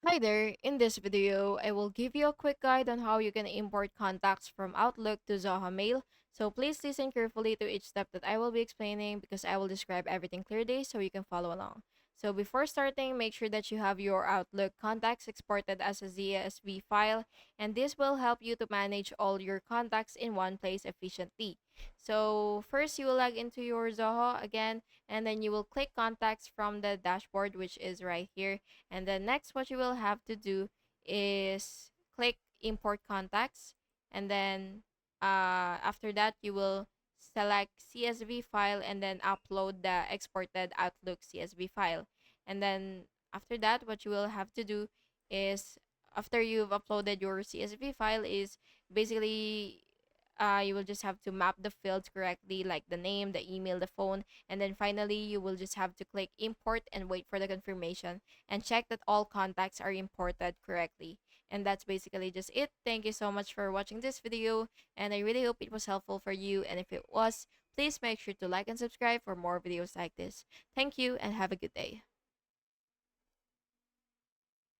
Hi there, in this video, I will give you a quick guide on how you can import contacts from Outlook to Zoho Mail. So please listen carefully to each step that I will be explaining because I will describe everything clearly so you can follow along. So before starting, make sure that you have your Outlook contacts exported as a ZSV file, and this will help you to manage all your contacts in one place efficiently. So first, you will log into your Zoho again, and then you will click contacts from the dashboard, which is right here, and then next, what you will have to do is click import contacts. And then after that, you will select CSV file and then upload the exported Outlook CSV file. And then after that, what you will have to do is after you've uploaded your CSV file is basically you will just have to map the fields correctly, like the name, the email, the phone, and then finally you will just have to click import and wait for the confirmation and check that all contacts are imported correctly. And that's basically just it. Thank you so much for watching this video, and I really hope it was helpful for you. And if it was, please make sure to like and subscribe for more videos like this. Thank you and have a good day.